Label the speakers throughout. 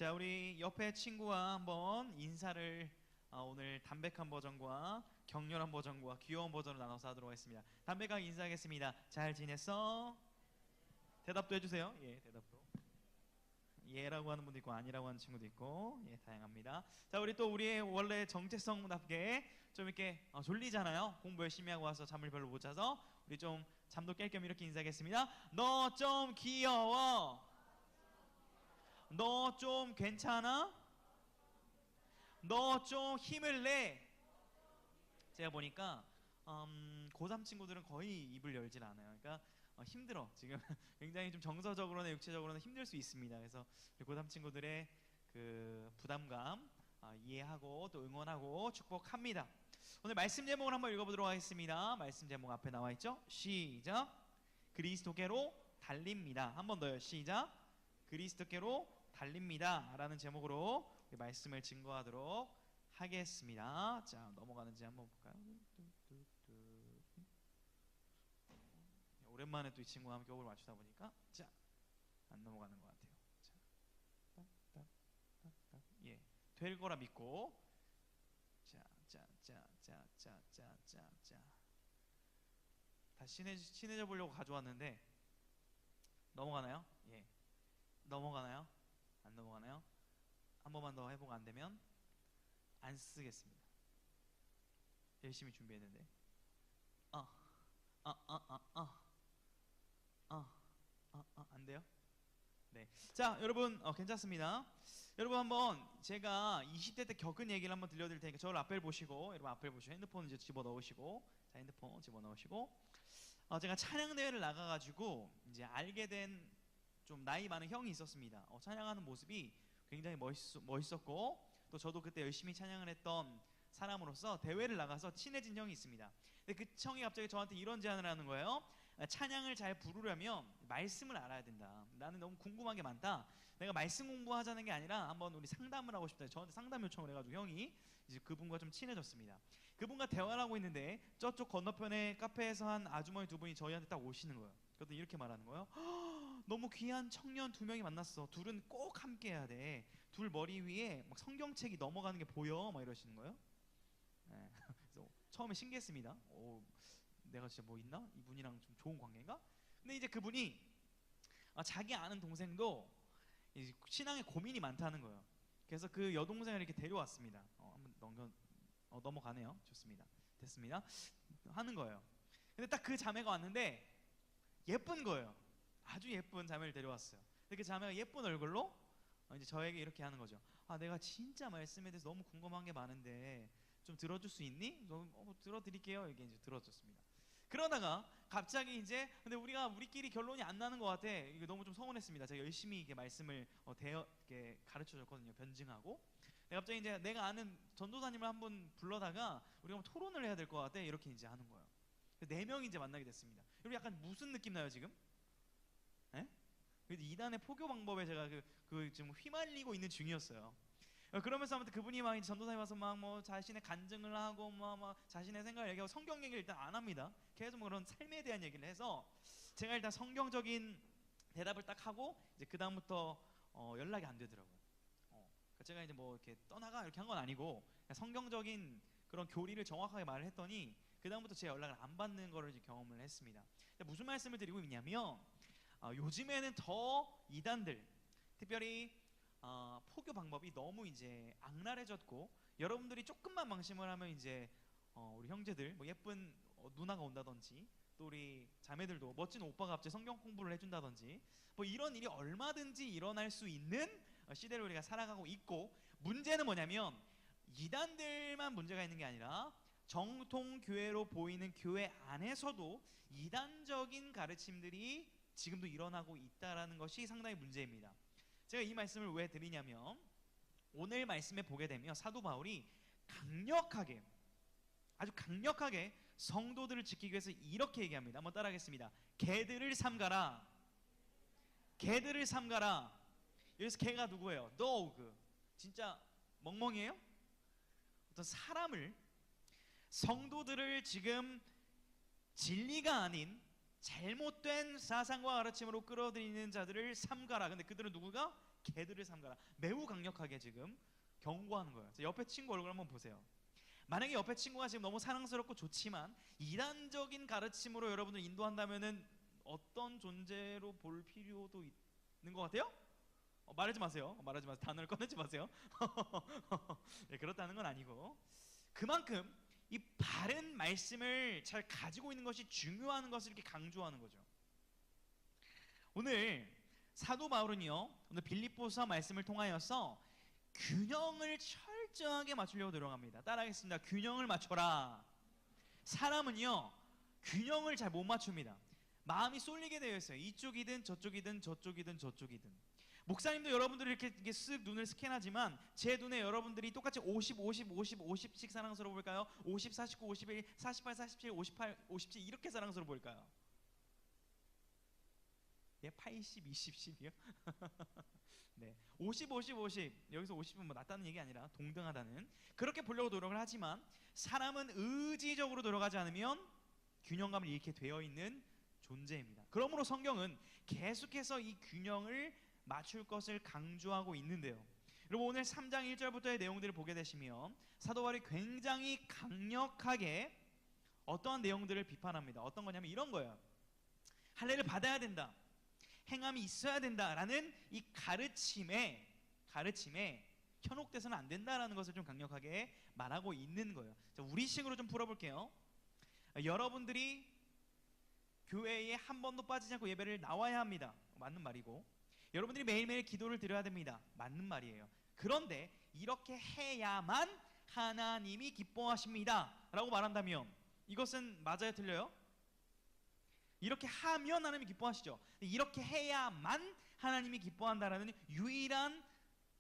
Speaker 1: 자, 우리 옆에 친구와 한번 인사를 오늘 담백한 버전과 격렬한 버전과 귀여운 버전을 나눠서 하도록 하겠습니다. 담백하게 인사하겠습니다. 잘 지냈어? 대답도 해주세요. 예, 대답도. 예라고 하는 분도 있고 아니라고 하는 친구도 있고, 예, 다양합니다. 자, 우리 또 우리의 원래 정체성답게 좀 이렇게 졸리잖아요. 공부 열심히 하고 와서 잠을 별로 못 자서 우리 좀 잠도 깰 겸 이렇게 인사하겠습니다. 너 좀 귀여워. 너 좀 괜찮아? 너 좀 힘을 내. 제가 보니까 고3 친구들은 거의 입을 열질 않아요. 그러니까 힘들어. 지금 굉장히 좀 정서적으로나 육체적으로나 힘들 수 있습니다. 그래서 고3 친구들의 그 부담감 이해하고 또 응원하고 축복합니다. 오늘 말씀 제목을 한번 읽어보도록 하겠습니다. 말씀 제목 앞에 나와 있죠? 시작. 그리스도께로 달립니다. 한 번 더요. 시작. 그리스도께로 달립니다 라는 제목으로 말씀을 증거하도록 하겠습니다. 자, 넘어가는지 한번 볼까요? 오랜만에 또 이 친구와 함께 호흡을 맞추다 보니까 자, 안 넘어가는 것 같아요. 자, 예, 될 거라 믿고 자, 다시 친해져 보려고 가져왔는데 넘어가나요? 예, 넘어가나요? 안 넘어가나요? 한 번만 더 해보고 안 되면 안 쓰겠습니다. 열심히 준비했는데 안 돼요? 네. 자, 여러분 괜찮습니다. 여러분 한번 제가 20대 때 겪은 얘기를 한번 들려드릴 테니까 저를 앞을 보시고, 여러분 앞을 보시고 핸드폰 이제 집어넣으시고, 자, 핸드폰 집어넣으시고, 제가 찬양 대회를 나가가지고 이제 알게 된 좀 나이 많은 형이 있었습니다. 찬양하는 모습이 굉장히 멋있었고, 또 저도 그때 열심히 찬양을 했던 사람으로서 대회를 나가서 친해진 형이 있습니다. 근데 그 형이 갑자기 저한테 이런 제안을 하는 거예요. 찬양을 잘 부르려면 말씀을 알아야 된다. 나는 너무 궁금한 게 많다. 내가 말씀 공부하자는 게 아니라 한번 우리 상담을 하고 싶다. 저한테 상담 요청을 해가지고 형이 이제 그분과 좀 친해졌습니다. 그분과 대화를 하고 있는데 저쪽 건너편에 카페에서 한 아주머니 두 분이 저희한테 딱 오시는 거예요. 그랬더니 이렇게 말하는 거예요. 너무 귀한 청년 두 명이 만났어. 둘은 꼭 함께 해야 돼. 둘 머리 위에 막 성경책이 넘어가는 게 보여. 막 이러시는 거예요. 네. 그래서 처음에 신기했습니다. 내가 진짜 뭐 있나? 이분이랑 좀 좋은 관계인가? 근데 이제 그분이 자기 아는 동생도 이제 신앙에 고민이 많다는 거예요. 그래서 그 여동생을 이렇게 데려왔습니다. 한번 넘어가네요. 좋습니다. 됐습니다. 하는 거예요. 근데 딱 그 자매가 왔는데 예쁜 거예요. 아주 예쁜 자매를 데려왔어요. 근데 그 자매가 예쁜 얼굴로 이제 저에게 이렇게 하는 거죠. 내가 진짜 말씀에 대해서 너무 궁금한 게 많은데 좀 들어줄 수 있니? 들어드릴게요. 이게 이제 들어줬습니다. 그러다가 갑자기 이제 근데 우리끼리 결론이 안 나는 것 같아. 이거 너무 좀 서운했습니다. 제가 열심히 이게 말씀을 이렇게 가르쳐줬거든요. 변증하고. 갑자기 이제 내가 아는 전도사님을 한번 불러다가 우리가 한번 토론을 해야 될 것 같아. 이렇게 이제 하는 거예요. 4명이 이제 만나게 됐습니다. 여러분 약간 무슨 느낌 나요 지금? 예? 이단의 포교 방법에 제가 지금 휘말리고 있는 중이었어요. 그러면서 아무튼 그분이 막 전도사님 와서 막 뭐 자신의 간증을 하고 막 자신의 생각을 얘기하고 성경 얘기를 일단 안 합니다. 계속 그런 삶에 대한 얘기를 해서 제가 일단 성경적인 대답을 딱 하고 이제 그 다음부터 연락이 안 되더라고요. 그러니까 제가 이제 뭐 이렇게 떠나가 이렇게 한 건 아니고 성경적인 그런 교리를 정확하게 말을 했더니 그 다음부터 제 연락을 안 받는 거를 이제 경험을 했습니다. 무슨 말씀을 드리고 있냐면 요즘에는 더 이단들, 특별히 포교 방법이 너무 이제 악랄해졌고, 여러분들이 조금만 망심을 하면 이제 우리 형제들, 뭐 예쁜 누나가 온다든지, 또 우리 자매들도 멋진 오빠가 갑자기 성경 공부를 해준다든지, 뭐 이런 일이 얼마든지 일어날 수 있는 시대를 우리가 살아가고 있고, 문제는 뭐냐면 이단들만 문제가 있는 게 아니라 정통 교회로 보이는 교회 안에서도 이단적인 가르침들이 지금도 일어나고 있다는 것이 상당히 문제입니다. 제가 이 말씀을 왜 드리냐면 오늘 말씀에 보게 되면 사도 바울이 아주 강력하게 성도들을 지키기 위해서 이렇게 얘기합니다. 한번 따라하겠습니다. 개들을 삼가라. 개들을 삼가라. 여기서 개가 누구예요? dog. 진짜 멍멍이에요? 어떤 사람을, 성도들을 지금 진리가 아닌 잘못된 사상과 가르침으로 끌어들이는 자들을 삼가라. 근데 그들은 누구가? 개들을 삼가라. 매우 강력하게 지금 경고하는 거예요. 옆에 친구 얼굴 한번 보세요. 만약에 옆에 친구가 지금 너무 사랑스럽고 좋지만 이단적인 가르침으로 여러분을 인도한다면은 어떤 존재로 볼 필요도 있는 것 같아요? 말하지 마세요. 말하지 마세요. 단어를 꺼내지 마세요. 네, 그렇다는 건 아니고 그만큼 이 바른 말씀을 잘 가지고 있는 것이 중요한 것을 이렇게 강조하는 거죠. 오늘 사도 바울은요, 오늘 빌립보서 말씀을 통하여서 균형을 철저하게 맞추려고 들어갑니다. 따라하겠습니다. 균형을 맞춰라. 사람은요 균형을 잘 못 맞춥니다. 마음이 쏠리게 되어 있어요. 이쪽이든 저쪽이든 저쪽이든 저쪽이든. 목사님도 여러분들이 이렇게 쓱 눈을 스캔하지만 제 눈에 여러분들이 똑같이 50, 50, 50, 50씩 사랑스러워 보일까요? 50, 49, 51, 48, 47, 58, 57 이렇게 사랑스러워 보일까요? 예, 80, 20, 10이요? 네, 50, 50, 50 여기서 50은 뭐 낫다는 얘기 아니라 동등하다는 그렇게 보려고 노력을 하지만 사람은 의지적으로 노력하지 않으면 균형감을 잃게 되어 있는 존재입니다. 그러므로 성경은 계속해서 이 균형을 맞출 것을 강조하고 있는데요. 여러분 오늘 3장 1절부터의 내용들을 보게 되시면 사도 바울이 굉장히 강력하게 어떠한 내용들을 비판합니다. 어떤 거냐면 이런 거예요. 할례를 받아야 된다, 행함이 있어야 된다라는 이 가르침에 현혹돼서는 안 된다라는 것을 좀 강력하게 말하고 있는 거예요. 자, 우리식으로 좀 풀어볼게요. 여러분들이 교회에 한 번도 빠지지 않고 예배를 나와야 합니다. 맞는 말이고, 여러분들이 매일매일 기도를 드려야 됩니다. 맞는 말이에요. 그런데 이렇게 해야만 하나님이 기뻐하십니다 라고 말한다면 이것은 맞아요, 틀려요? 이렇게 하면 하나님이 기뻐하시죠. 이렇게 해야만 하나님이 기뻐한다라는 유일한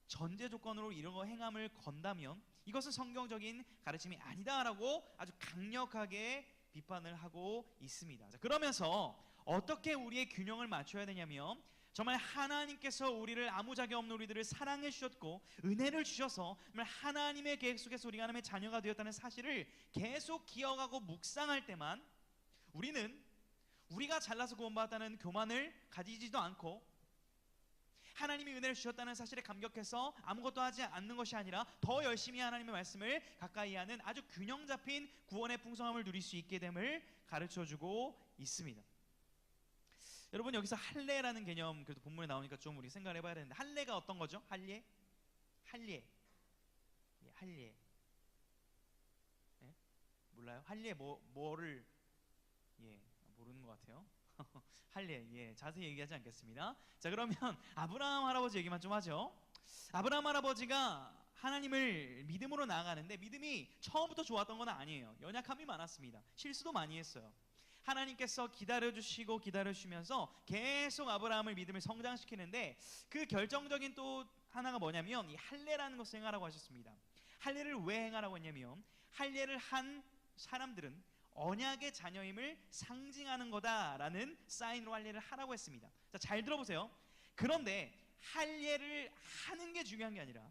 Speaker 1: 전제 조건으로 이런 거 행함을 건다면 이것은 성경적인 가르침이 아니다라고 아주 강력하게 비판을 하고 있습니다. 자, 그러면서 어떻게 우리의 균형을 맞춰야 되냐면 정말 하나님께서 우리를 아무 자격 없는 우리들을 사랑해 주셨고 은혜를 주셔서 정말 하나님의 계획 속에서 우리가 하나님의 자녀가 되었다는 사실을 계속 기억하고 묵상할 때만 우리는 우리가 잘나서 구원받았다는 교만을 가지지도 않고 하나님이 은혜를 주셨다는 사실에 감격해서 아무것도 하지 않는 것이 아니라 더 열심히 하나님의 말씀을 가까이 하는 아주 균형 잡힌 구원의 풍성함을 누릴 수 있게 됨을 가르쳐주고 있습니다. 여러분 여기서 할례라는 개념 그래도 본문에 나오니까 좀 우리 생각을 해봐야 되는데 할례가 어떤 거죠? 할례? 예, 할례. 예? 몰라요? 할례 뭐를 모르는 것 같아요. 할례, 자세히 얘기하지 않겠습니다. 자, 그러면 아브라함 할아버지 얘기만 좀 하죠. 아브라함 할아버지가 하나님을 믿음으로 나아가는데 믿음이 처음부터 좋았던 건 아니에요. 연약함이 많았습니다. 실수도 많이 했어요. 하나님께서 기다려주시면서 계속 아브라함을 믿음을 성장시키는데 그 결정적인 또 하나가 뭐냐면 이 할례라는 것을 행하라고 하셨습니다. 할례를 왜 행하라고 했냐면 할례를 한 사람들은 언약의 자녀임을 상징하는 거다라는 사인으로 할례를 하라고 했습니다. 자, 잘 들어보세요. 그런데 할례를 하는 게 중요한 게 아니라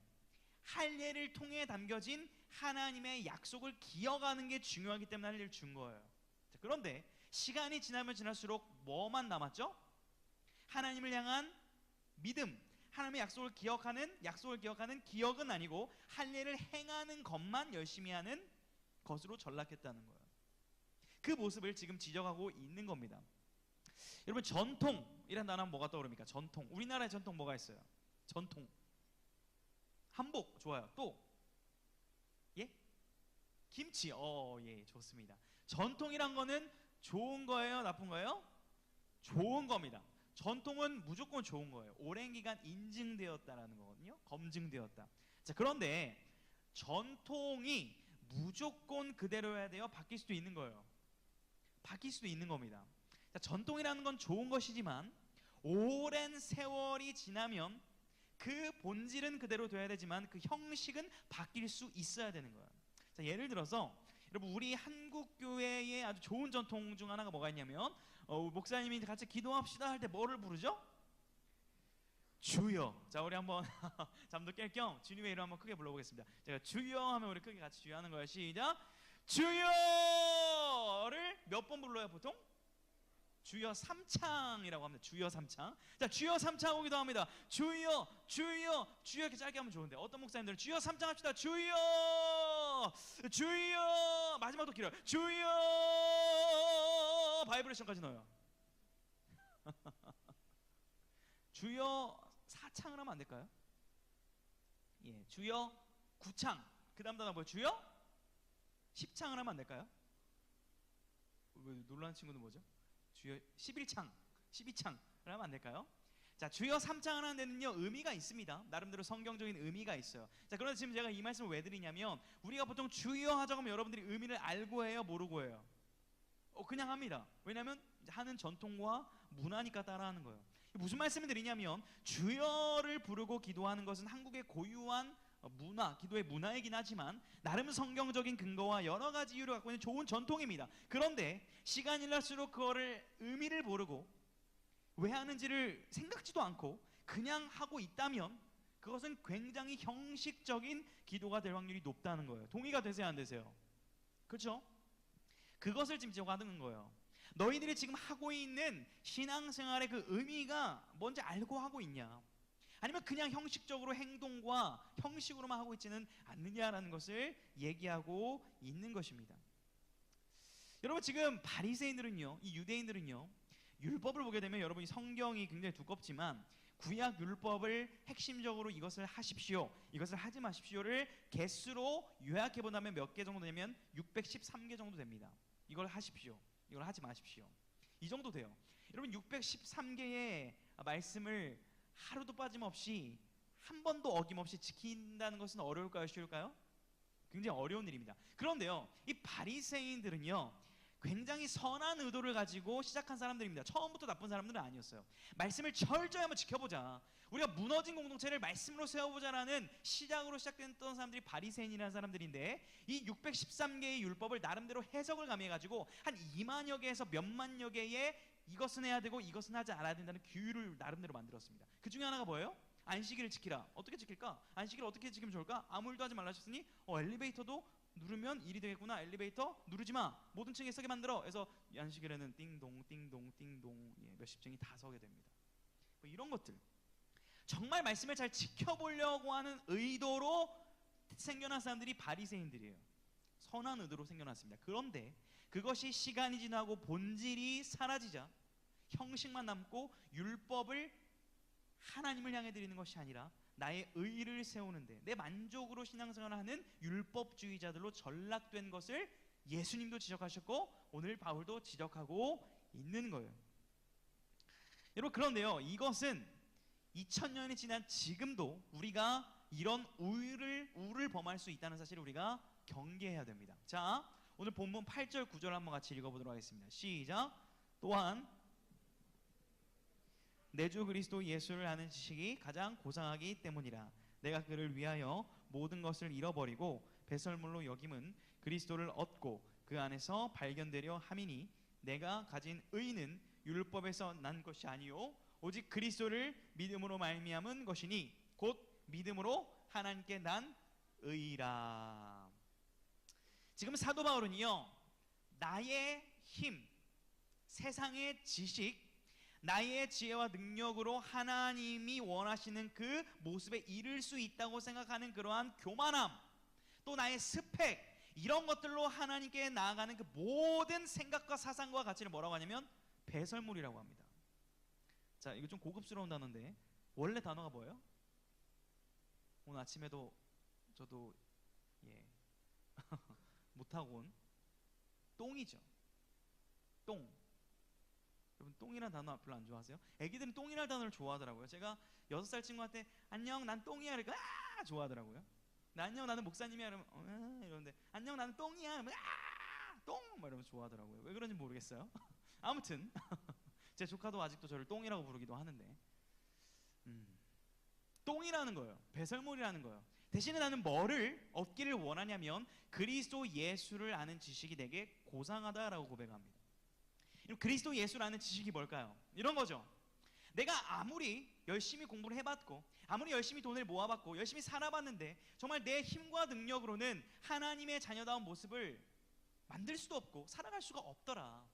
Speaker 1: 할례를 통해 담겨진 하나님의 약속을 기억하는 게 중요하기 때문에 할례를 준 거예요. 자, 그런데 시간이 지나면 지날수록 뭐만 남았죠? 하나님을 향한 믿음, 하나님의 약속을 기억하는 기억은 아니고 할례를 행하는 것만 열심히 하는 것으로 전락했다는 거예요. 그 모습을 지금 지적하고 있는 겁니다. 여러분 전통이란 단어 하면 뭐가 떠오릅니까? 전통. 우리나라의 전통 뭐가 있어요? 전통. 한복 좋아요. 또 예? 김치. 예, 좋습니다. 전통이란 거는 좋은 거예요, 나쁜 거예요? 좋은 겁니다. 전통은 무조건 좋은 거예요. 오랜 기간 인증되었다라는 거거든요. 검증되었다. 자, 그런데 전통이 무조건 그대로여야 돼요? 바뀔 수도 있는 거예요. 바뀔 수도 있는 겁니다. 자, 전통이라는 건 좋은 것이지만 오랜 세월이 지나면 그 본질은 그대로 돼야 되지만 그 형식은 바뀔 수 있어야 되는 거예요. 자, 예를 들어서 여러분 우리 한국 교회의 아주 좋은 전통 중 하나가 뭐가 있냐면 목사님이 같이 기도합시다 할 때 뭐를 부르죠? 주여. 자, 우리 한번 잠도 깰 겸 주님의 이름 한번 크게 불러보겠습니다. 제가 주여 하면 우리 크게 같이 주여 하는 거예요. 시작. 주여를 몇 번 불러요 보통? 주여 삼창이라고 합니다. 주여 삼창. 자, 주여 삼창하고 기도합니다. 주여, 주여, 주여. 이렇게 짧게 하면 좋은데 어떤 목사님들은 주여 삼창합시다. 주여, 주여. 마지막도 길어요. 주여. 바이브레이션까지 넣어요. 주여 사창을 하면 안 될까요? 예, 주여 구창. 그 다음 단어 뭐예요? 주여 십창을 하면 안 될까요? 왜 놀라는 친구는 뭐죠? 주여 11창, 12창을 하면 안 될까요? 자, 주여 3창을 하는 데는요 의미가 있습니다. 나름대로 성경적인 의미가 있어요. 자, 그런데 지금 제가 이 말씀을 왜 드리냐면 우리가 보통 주여 하자고 하면 여러분들이 의미를 알고 해요, 모르고 해요? 그냥 합니다. 왜냐하면 하는 전통과 문화니까 따라하는 거예요. 무슨 말씀을 드리냐면 주여를 부르고 기도하는 것은 한국의 고유한 문화, 기도의 문화이긴 하지만 나름 성경적인 근거와 여러 가지 이유를 갖고 있는 좋은 전통입니다. 그런데 시간이 지날수록 그거를 의미를 모르고 왜 하는지를 생각지도 않고 그냥 하고 있다면 그것은 굉장히 형식적인 기도가 될 확률이 높다는 거예요. 동의가 되세요, 안 되세요? 그렇죠? 그것을 지금 지적하는 거예요. 너희들이 지금 하고 있는 신앙생활의 그 의미가 뭔지 알고 하고 있냐? 아니면 그냥 형식적으로 행동과 형식으로만 하고 있지는 않느냐라는 것을 얘기하고 있는 것입니다. 여러분, 지금 바리새인들은요, 이 유대인들은요, 율법을 보게 되면 여러분이 성경이 굉장히 두껍지만 구약 율법을 핵심적으로 이것을 하십시오, 이것을 하지 마십시오를 개수로 요약해 본다면 몇 개 정도 되면 613개 정도 됩니다. 이걸 하십시오, 이걸 하지 마십시오, 이 정도 돼요. 여러분, 613개의 말씀을 하루도 빠짐없이 한 번도 어김없이 지킨다는 것은 어려울까요, 쉬울까요? 굉장히 어려운 일입니다. 그런데요, 이 바리새인들은요 굉장히 선한 의도를 가지고 시작한 사람들입니다. 처음부터 나쁜 사람들은 아니었어요. 말씀을 철저히 한번 지켜보자, 우리가 무너진 공동체를 말씀으로 세워보자라는 시작으로 시작됐던 사람들이 바리새인이라는 사람들인데, 이 613개의 율법을 나름대로 해석을 가미해가지고 한 2만여 개에서 몇만여 개의 이것은 해야 되고 이것은 하지 않아야 된다는 규율을 나름대로 만들었습니다. 그 중에 하나가 뭐예요? 안식일을 지키라. 어떻게 지킬까? 안식일을 어떻게 지키면 좋을까? 아무 일도 하지 말라 하셨으니 엘리베이터도 누르면 일이 되겠구나. 엘리베이터 누르지 마. 모든 층에 서게 만들어. 그래서 안식일에는 띵동 띵동 띵동 몇십 층이 다 서게 됩니다. 뭐 이런 것들, 정말 말씀을 잘 지켜보려고 하는 의도로 생겨난 사람들이 바리새인들이에요. 선한 의도로 생겨났습니다. 그런데 그것이 시간이 지나고 본질이 사라지자 형식만 남고 율법을 하나님을 향해 드리는 것이 아니라 나의 의를 세우는데 내 만족으로 신앙생활을 하는 율법주의자들로 전락된 것을 예수님도 지적하셨고 오늘 바울도 지적하고 있는 거예요. 여러분, 그런데요, 이것은 2000년이 지난 지금도 우리가 이런 우를 범할 수 있다는 사실을 우리가 경계해야 됩니다. 자, 오늘 본문 8절 9절 한번 같이 읽어보도록 하겠습니다. 시작. 또한 내 주 그리스도 예수를 아는 지식이 가장 고상하기 때문이라. 내가 그를 위하여 모든 것을 잃어버리고 배설물로 여김은 그리스도를 얻고 그 안에서 발견되려 함이니 내가 가진 의는 율법에서 난 것이 아니요 오직 그리스도를 믿음으로 말미암은 것이니 곧 믿음으로 하나님께 난 의라. 지금 사도 바울은요, 나의 힘, 세상의 지식, 나의 지혜와 능력으로 하나님이 원하시는 그 모습에 이를 수 있다고 생각하는 그러한 교만함, 또 나의 스펙, 이런 것들로 하나님께 나아가는 그 모든 생각과 사상과 가치를 뭐라고 하냐면 배설물이라고 합니다. 자, 이거 좀 고급스러운 단어인데 원래 단어가 뭐예요? 오늘 아침에도 저도 못하고 온 똥이죠. 똥. 여러분, 똥이라는 단어 별로 안 좋아하세요? 애기들은 똥이라는 단어를 좋아하더라고요. 제가 6살 친구한테 안녕 난 똥이야 그러니까 좋아하더라고요. 안녕 나는 목사님이야 이러면 이러는데 안녕 나는 똥이야 이러면 똥! 막 이러면 좋아하더라고요. 왜 그런지 모르겠어요. 아무튼 제 조카도 아직도 저를 똥이라고 부르기도 하는데 똥이라는 거예요. 배설물이라는 거예요. 대신에 나는 뭐를 얻기를 원하냐면 그리스도 예수를 아는 지식이 내게 고상하다라고 고백합니다. 그리스도 예수를 아는 지식이 뭘까요? 이런 거죠. 내가 아무리 열심히 공부를 해봤고 아무리 열심히 돈을 모아봤고 열심히 살아봤는데 정말 내 힘과 능력으로는 하나님의 자녀다운 모습을 만들 수도 없고 살아갈 수가 없더라.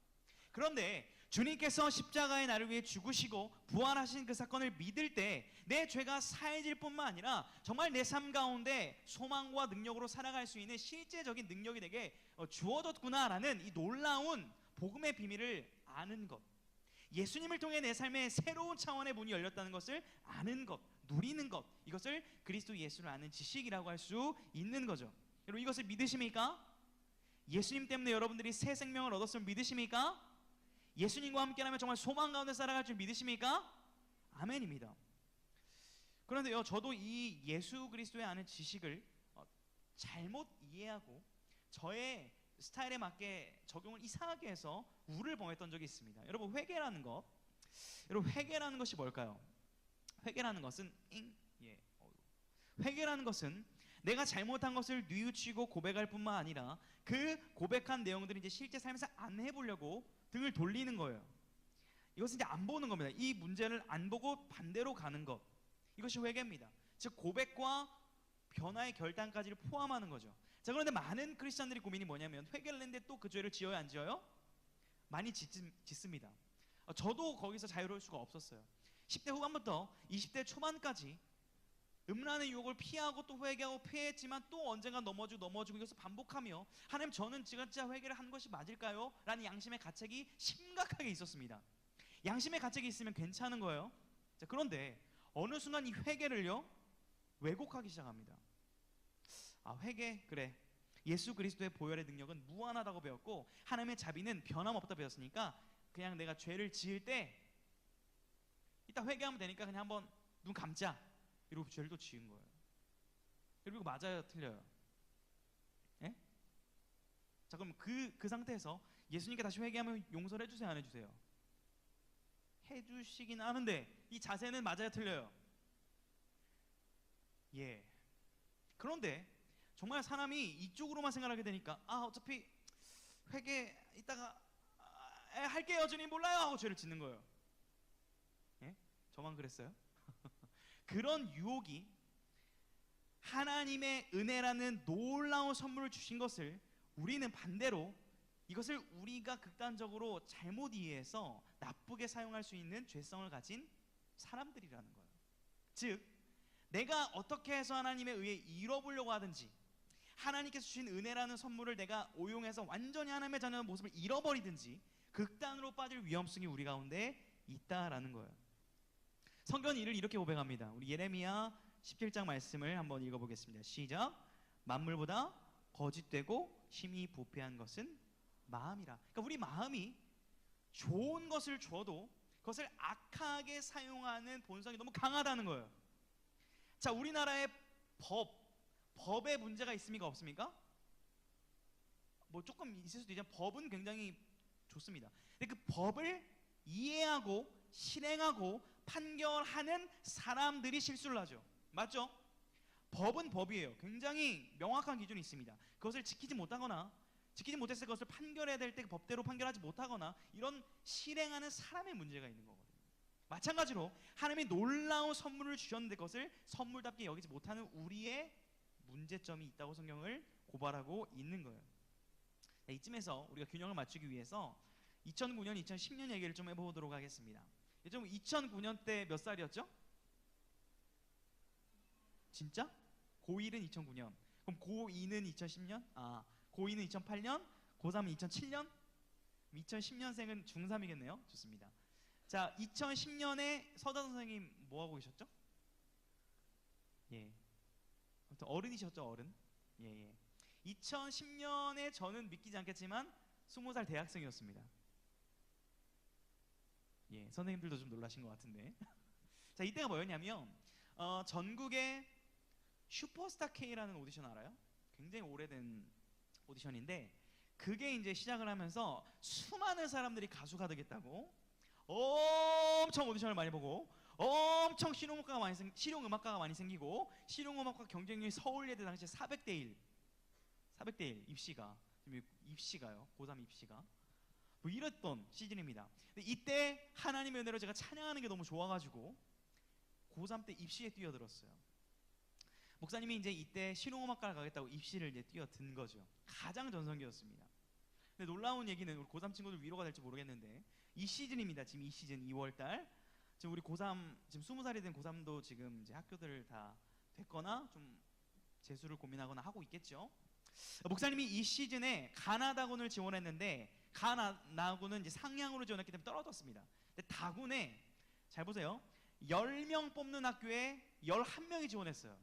Speaker 1: 그런데 주님께서 십자가의 나를 위해 죽으시고 부활하신 그 사건을 믿을 때 내 죄가 사해질 뿐만 아니라 정말 내 삶 가운데 소망과 능력으로 살아갈 수 있는 실제적인 능력이 내게 주어졌구나라는 이 놀라운 복음의 비밀을 아는 것, 예수님을 통해 내 삶에 새로운 차원의 문이 열렸다는 것을 아는 것, 누리는 것, 이것을 그리스도 예수를 아는 지식이라고 할 수 있는 거죠. 여러분, 이것을 믿으십니까? 예수님 때문에 여러분들이 새 생명을 얻었음을 믿으십니까? 예수님과 함께라면 정말 소망 가운데 살아갈 줄 믿으십니까? 아멘입니다. 그런데요, 저도 이 예수 그리스도의 아는 지식을 잘못 이해하고 저의 스타일에 맞게 적용을 이상하게 해서 우를 범했던 적이 있습니다. 여러분, 회개라는 것이 뭘까요? 회개라는 것은 회개라는 것은 내가 잘못한 것을 뉘우치고 고백할 뿐만 아니라 그 고백한 내용들을 이제 실제 삶에서 안 해보려고 등을 돌리는 거예요. 이것은 이제 안 보는 겁니다. 이 문제를 안 보고 반대로 가는 것, 이것이 회개입니다. 즉 고백과 변화의 결단까지를 포함하는 거죠. 자, 그런데 많은 크리스천들이 고민이 뭐냐면 회개를 했는데 또 그 죄를 지어요, 안 지어요? 많이 짓습니다. 저도 거기서 자유로울 수가 없었어요. 10대 후반부터 20대 초반까지 음란의 유혹을 피하고 또 회개하고 피했지만 또 언젠가 넘어지고 이것을 반복하며 하나님, 저는 진짜 회개를 한 것이 맞을까요? 라는 양심의 가책이 심각하게 있었습니다. 양심의 가책이 있으면 괜찮은 거예요. 자, 그런데 어느 순간 이 회개를요 왜곡하기 시작합니다. 회개, 그래, 예수 그리스도의 보혈의 능력은 무한하다고 배웠고 하나님의 자비는 변함없다 배웠으니까 그냥 내가 죄를 지을 때 이따 회개하면 되니까 그냥 한번 눈 감자 이러고 죄를 또 지은 거예요. 그리고 맞아요, 틀려요? 예? 자, 그럼 그 상태에서 예수님께 다시 회개하면 용서를 해주세요, 안 해주세요? 해주시긴 하는데 이 자세는 맞아요, 틀려요? 예. 그런데 정말 사람이 이쪽으로만 생각하게 되니까 어차피 회개 이따가 할게요, 주님 몰라요 하고 죄를 짓는 거예요. 예? 저만 그랬어요? 그런 유혹이 하나님의 은혜라는 놀라운 선물을 주신 것을 우리는 반대로 이것을 우리가 극단적으로 잘못 이해해서 나쁘게 사용할 수 있는 죄성을 가진 사람들이라는 거예요. 즉, 내가 어떻게 해서 하나님의 의에 잃어보려고 하든지 하나님께서 주신 은혜라는 선물을 내가 오용해서 완전히 하나님의 자녀의 모습을 잃어버리든지 극단으로 빠질 위험성이 우리 가운데 있다라는 거예요. 성경은 이를 이렇게 고백합니다. 우리 예레미야 17장 말씀을 한번 읽어보겠습니다. 시작. 만물보다 거짓되고 심히 부패한 것은 마음이라. 그러니까 우리 마음이 좋은 것을 줘도 그것을 악하게 사용하는 본성이 너무 강하다는 거예요. 자, 우리나라의 법에 문제가 있습니까, 없습니까? 뭐 조금 있을 수도 있지만 법은 굉장히 좋습니다. 근데 그 법을 이해하고 실행하고 판결하는 사람들이 실수를 하죠. 맞죠? 법은 법이에요. 굉장히 명확한 기준이 있습니다. 그것을 지키지 못했을 때 그것을 판결해야 될 때 법대로 판결하지 못하거나 이런 실행하는 사람의 문제가 있는 거거든요. 마찬가지로 하나님이 놀라운 선물을 주셨는데 그것을 선물답게 여기지 못하는 우리의 문제점이 있다고 성경을 고발하고 있는 거예요. 이쯤에서 우리가 균형을 맞추기 위해서 2009년, 2010년 얘기를 좀 해보도록 하겠습니다. 2009년 때 몇 살이었죠? 진짜? 고1은 2009년. 그럼 고2는 2010년? 고2는 2008년? 고3은 2007년? 2010년생은 중3이겠네요. 좋습니다. 자, 2010년에 서다 선생님 뭐 하고 계셨죠? 예. 아무튼 어른이셨죠, 어른. 예. 2010년에 저는 믿기지 않겠지만 20살 대학생이었습니다. 예, 선생님들도 좀 놀라신 것 같은데. 자, 이때가 뭐였냐면 전국에 슈퍼스타 K라는 오디션 알아요? 굉장히 오래된 오디션인데 그게 이제 시작을 하면서 수많은 사람들이 가수가 되겠다고 엄청 오디션을 많이 보고 엄청 실용음악가가 많이 생기고 실용음악과 경쟁률이 서울예대 당시에 400대 1 입시가요. 고3 입시가 뭐 이랬던 시즌입니다. 근데 이때 하나님의 은혜로 제가 찬양하는 게 너무 좋아가지고 고3 때 입시에 뛰어들었어요. 목사님이 이제 이때 실용음악과를 가겠다고 입시를 이제 뛰어든 거죠. 가장 전성기였습니다. 근데 놀라운 얘기는 우리 고3 친구들 위로가 될지 모르겠는데 이 시즌입니다. 지금 이 시즌 2월달 지금 우리 고3 지금 20살이 된 고3도 지금 이제 학교들 다 됐거나 좀 재수를 고민하거나 하고 있겠죠. 목사님이 이 시즌에 가나다군을 지원했는데 가나다군은 이제 상향으로 지원했기 때문에 떨어졌습니다. 근데 다군에 잘 보세요. 10명 뽑는 학교에 11명이 지원했어요.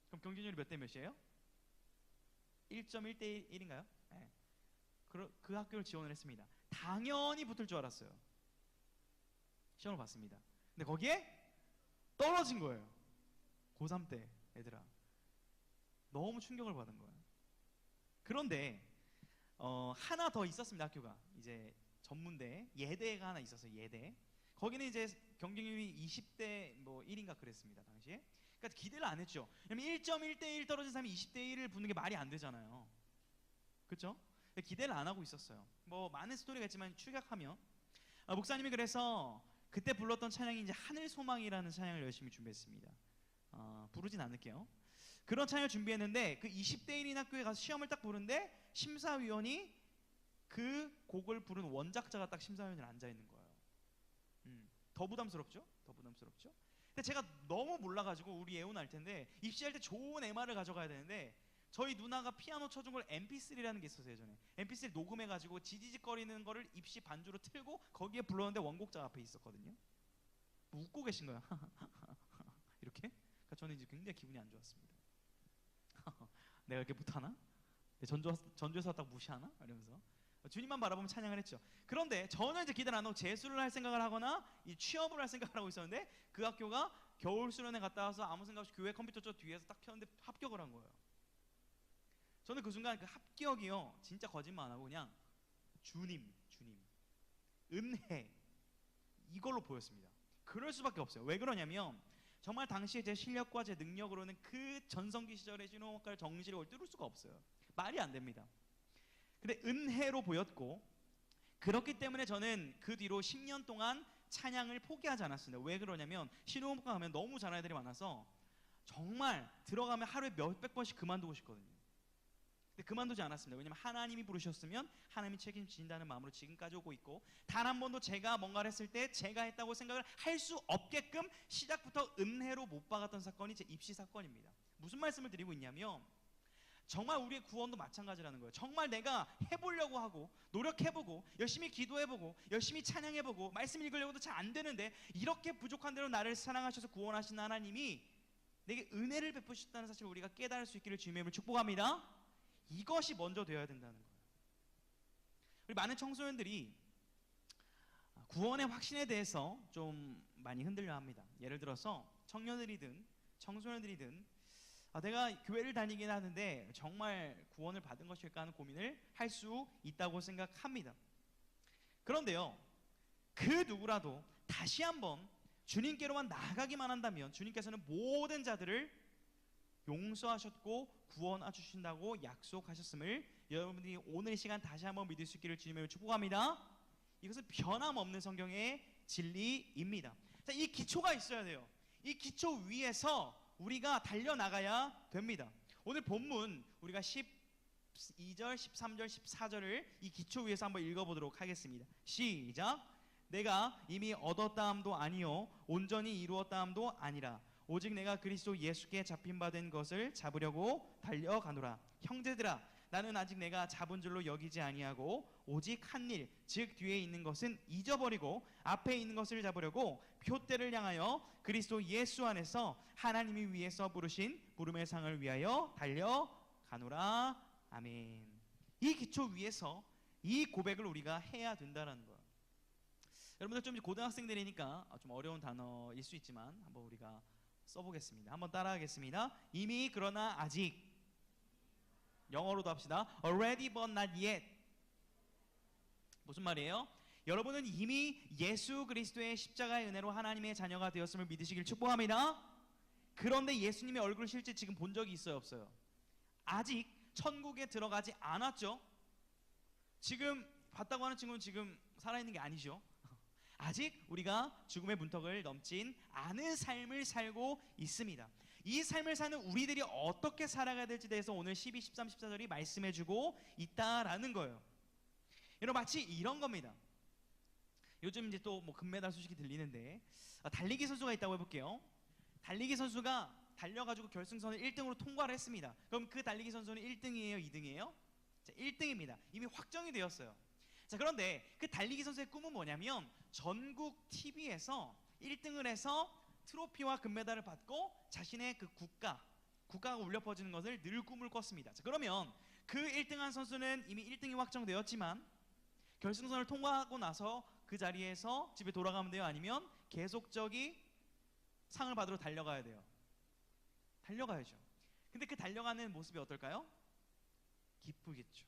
Speaker 1: 그럼 경쟁률이 몇 대 몇이에요? 1.1대 1인가요? 네. 그 학교를 지원을 했습니다. 당연히 붙을 줄 알았어요. 시험을 봤습니다. 근데 거기에 떨어진 거예요. 고3 때 애들아. 너무 충격을 받은 거예요. 그런데 하나 더 있었습니다. 학교가 이제 전문대 예대가 하나 있었어요. 예대. 거기는 이제 경쟁률이 20대 뭐 1인가 그랬습니다. 당시에. 그러니까 기대를 안 했죠. 왜냐면 1.1대 1 떨어진 사람이 20대 1을 붙는 게 말이 안 되잖아요. 그렇죠? 기대를 안 하고 있었어요. 뭐 많은 스토리가 있지만 축약하면 목사님이 그래서 그때 불렀던 찬양이 이제 하늘 소망이라는 찬양을 열심히 준비했습니다. 부르진 않을게요. 그런 찬양을 준비했는데 그 20대 1인 학교에 가서 시험을 딱 보는데 심사위원이 그 곡을 부른 원작자가 딱 심사위원에 앉아 있는 거예요. 더 부담스럽죠? 더 부담스럽죠? 근데 제가 너무 몰라가지고 우리 예훈 알 텐데 입시할 때 좋은 MR을 가져가야 되는데 저희 누나가 피아노 쳐준 걸 MP3라는 게 있었어요. 예전에 MP3 녹음해가지고 지지직거리는 거를 입시 반주로 틀고 거기에 불렀는데 원곡자 앞에 있었거든요. 뭐 웃고 계신 거야. 이렇게? 그러니까 저는 이제 굉장히 기분이 안 좋았습니다. 내가 이렇게 못하나? 전주에서 왔다고 무시하나? 이러면서 주님만 바라보면 찬양을 했죠. 그런데 저는 이제 기대를 안 하고 재수를 할 생각을 하거나 이 취업을 할 생각을 하고 있었는데 그 학교가 겨울 수련회 갔다 와서 아무 생각 없이 교회 컴퓨터 저 뒤에서 딱 켰는데 합격을 한 거예요. 저는 그 순간 그 합격이요 진짜 거짓말 안 하고 그냥 주님 은혜 이걸로 보였습니다. 그럴 수밖에 없어요. 왜 그러냐면 정말 당시에 제 실력과 제 능력으로는 그 전성기 시절의 신호음악가를 정시를 뚫을 수가 없어요. 말이 안 됩니다. 근데 은혜로 보였고 그렇기 때문에 저는 그 뒤로 10년 동안 찬양을 포기하지 않았습니다. 왜 그러냐면 신호음악가 가면 너무 잘하는 애들이 많아서 정말 들어가면 하루에 몇백 번씩 그만두고 싶거든요. 근데 그만두지 않았습니다. 왜냐면 하나님이 부르셨으면 하나님이 책임진다는 마음으로 지금까지 오고 있고 단 한 번도 제가 뭔가를 했을 때 제가 했다고 생각을 할 수 없게끔 시작부터 은혜로 못 박았던 사건이 제 입시 사건입니다. 무슨 말씀을 드리고 있냐면 정말 우리의 구원도 마찬가지라는 거예요. 정말 내가 해보려고 하고 노력해보고 열심히 기도해보고 열심히 찬양해보고 말씀 읽으려고도 잘 안 되는데 이렇게 부족한 대로 나를 사랑하셔서 구원하신 하나님이 내게 은혜를 베푸셨다는 사실을 우리가 깨달을 수 있기를 주님의 이름으로 축복합니다. 이것이 먼저 되어야 된다는 거예요. 우리 많은 청소년들이 구원의 확신에 대해서 좀 많이 흔들려 합니다. 예를 들어서 청년들이든 청소년들이든 내가 교회를 다니긴 하는데 정말 구원을 받은 것일까 하는 고민을 할 수 있다고 생각합니다. 그런데요, 그 누구라도 다시 한번 주님께로만 나아가기만 한다면 주님께서는 모든 자들을 용서하셨고 구원해 주신다고 약속하셨음을 여러분들이 오늘 이 시간 다시 한번 믿을 수 있기를 주님의 축복합니다. 이것은 변함없는 성경의 진리입니다. 자, 이 기초가 있어야 돼요. 이 기초 위에서 우리가 달려나가야 됩니다. 오늘 본문 우리가 12절, 13절, 14절을 이 기초 위에서 한번 읽어보도록 하겠습니다. 시작. 내가 이미 얻었다함도 아니요 온전히 이루었다함도 아니라 오직 내가 그리스도 예수께 잡힌 바 된 것을 잡으려고 달려가노라. 형제들아 나는 아직 내가 잡은 줄로 여기지 아니하고 오직 한 일 즉 뒤에 있는 것은 잊어버리고 앞에 있는 것을 잡으려고 표대를 향하여 그리스도 예수 안에서 하나님이 위에서 부르신 부름의 상을 위하여 달려가노라. 아멘. 이 기초 위에서 이 고백을 우리가 해야 된다는 거예요. 여러분들 좀 고등학생들이니까 좀 어려운 단어일 수 있지만 한번 우리가 써보겠습니다. 한번 따라하겠습니다. 이미 그러나 아직. 영어로도 합시다. Already but not yet. 무슨 말이에요? 여러분은 이미 예수 그리스도의 십자가의 은혜로 하나님의 자녀가 되었음을 믿으시길 축복합니다. 그런데 예수님의 얼굴을 실제 지금 본 적이 있어요, 없어요? 아직 천국에 들어가지 않았죠. 지금 봤다고 하는 친구는 지금 살아있는 게 아니죠. 아직 우리가 죽음의 문턱을 넘진 않은 삶을 살고 있습니다. 이 삶을 사는 우리들이 어떻게 살아가야 될지에 대해서 오늘 12, 13, 14절이 말씀해주고 있다라는 거예요. 여러분 마치 이런 겁니다. 요즘 이제 또 뭐 금메달 소식이 들리는데 달리기 선수가 있다고 해볼게요. 달리기 선수가 달려가지고 결승선을 1등으로 통과를 했습니다. 그럼 그 달리기 선수는 1등이에요, 2등이에요? 자, 1등입니다. 이미 확정이 되었어요. 자, 그런데 그 달리기 선수의 꿈은 뭐냐면 전국 TV에서 1등을 해서 트로피와 금메달을 받고 자신의 그 국가가 울려 퍼지는 것을 늘 꿈을 꿨습니다. 자, 그러면 그 1등한 선수는 이미 1등이 확정되었지만 결승선을 통과하고 나서 그 자리에서 집에 돌아가면 돼요? 아니면 계속적이 상을 받으러 달려가야 돼요? 달려가야죠. 근데 그 달려가는 모습이 어떨까요? 기쁘겠죠.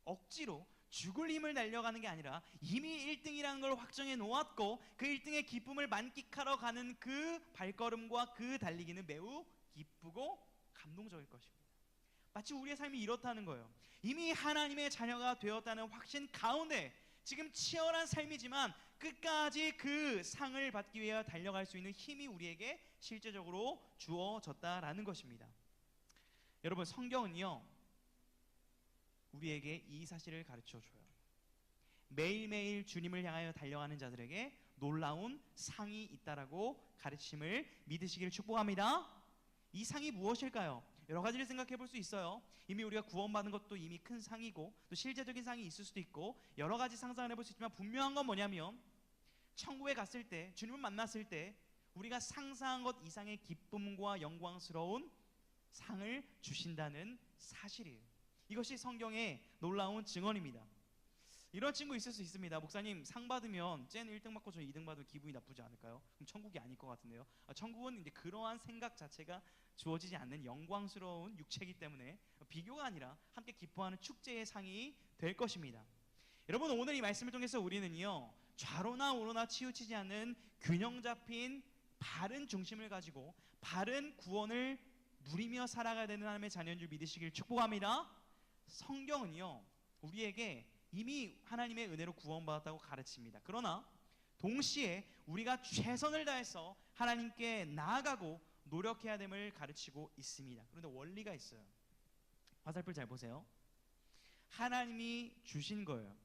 Speaker 1: 억지로 죽을 힘을 달려가는 게 아니라 이미 1등이라는 걸 확정해 놓았고 그 1등의 기쁨을 만끽하러 가는 그 발걸음과 그 달리기는 매우 기쁘고 감동적일 것입니다. 마치 우리의 삶이 이렇다는 거예요. 이미 하나님의 자녀가 되었다는 확신 가운데 지금 치열한 삶이지만 끝까지 그 상을 받기 위해 달려갈 수 있는 힘이 우리에게 실제적으로 주어졌다라는 것입니다. 여러분, 성경은요 우리에게 이 사실을 가르쳐줘요. 매일매일 주님을 향하여 달려가는 자들에게 놀라운 상이 있다라고 가르침을 믿으시기를 축복합니다. 이 상이 무엇일까요? 여러 가지를 생각해 볼 수 있어요. 이미 우리가 구원받은 것도 이미 큰 상이고 또 실제적인 상이 있을 수도 있고 여러 가지 상상을 해볼 수 있지만 분명한 건 뭐냐면 천국에 갔을 때 주님을 만났을 때 우리가 상상한 것 이상의 기쁨과 영광스러운 상을 주신다는 사실이에요. 이것이 성경의 놀라운 증언입니다. 이런 친구 있을 수 있습니다. 목사님, 상 받으면 쟤는 1등 받고 저 2등 받으면 기분이 나쁘지 않을까요? 그럼 천국이 아닐 것 같은데요. 천국은 이제 그러한 생각 자체가 주어지지 않는 영광스러운 육체이기 때문에 비교가 아니라 함께 기뻐하는 축제의 상이 될 것입니다. 여러분, 오늘 이 말씀을 통해서 우리는요 좌로나 우로나 치우치지 않는 균형 잡힌 바른 중심을 가지고 바른 구원을 누리며 살아가야 되는 하나님의 자녀인 줄 믿으시길 축복합니다. 성경은요 우리에게 이미 하나님의 은혜로 구원받았다고 가르칩니다. 그러나 동시에 우리가 최선을 다해서 하나님께 나아가고 노력해야 됨을 가르치고 있습니다. 그런데 원리가 있어요. 화살표 잘 보세요. 하나님이 주신 거예요.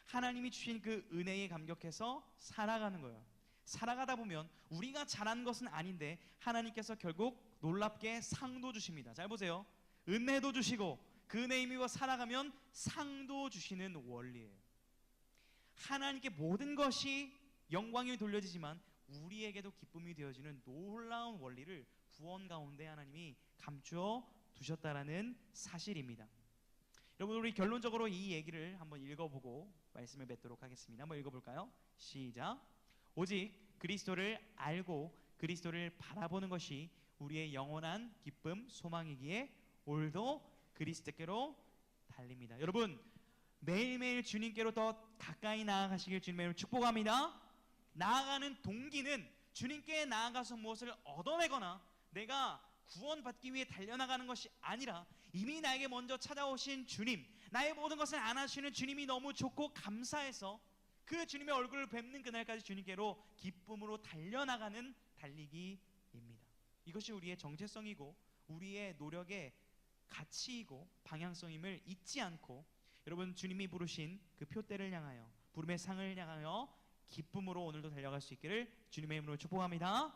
Speaker 1: 하나님이 주신 그 은혜에 감격해서 살아가는 거예요. 살아가다 보면 우리가 잘한 것은 아닌데 하나님께서 결국 놀랍게 상도 주십니다. 잘 보세요. 은혜도 주시고 그 은혜에 힘입어 살아가면 상도 주시는 원리예요. 하나님께 모든 것이 영광이 돌려지지만 우리에게도 기쁨이 되어지는 놀라운 원리를 구원 가운데 하나님이 감추어 두셨다라는 사실입니다. 여러분, 우리 결론적으로 이 얘기를 한번 읽어보고 말씀을 맺도록 하겠습니다. 한번 읽어볼까요? 시작. 오직 그리스도를 알고 그리스도를 바라보는 것이 우리의 영원한 기쁨 소망이기에 오늘도 그리스도께로 달립니다. 여러분, 매일매일 주님께로 더 가까이 나아가시길 주님의 이름으로 축복합니다. 나아가는 동기는 주님께 나아가서 무엇을 얻어내거나 내가 구원받기 위해 달려나가는 것이 아니라 이미 나에게 먼저 찾아오신 주님, 나의 모든 것을 안아주시는 주님이 너무 좋고 감사해서 그 주님의 얼굴을 뵙는 그날까지 주님께로 기쁨으로 달려나가는 달리기입니다. 이것이 우리의 정체성이고 우리의 노력의 가치이고 방향성임을 잊지 않고 여러분, 주님이 부르신 그 표대를 향하여 부름의 상을 향하여 기쁨으로 오늘도 달려갈 수 있기를 주님의 이름으로 축복합니다.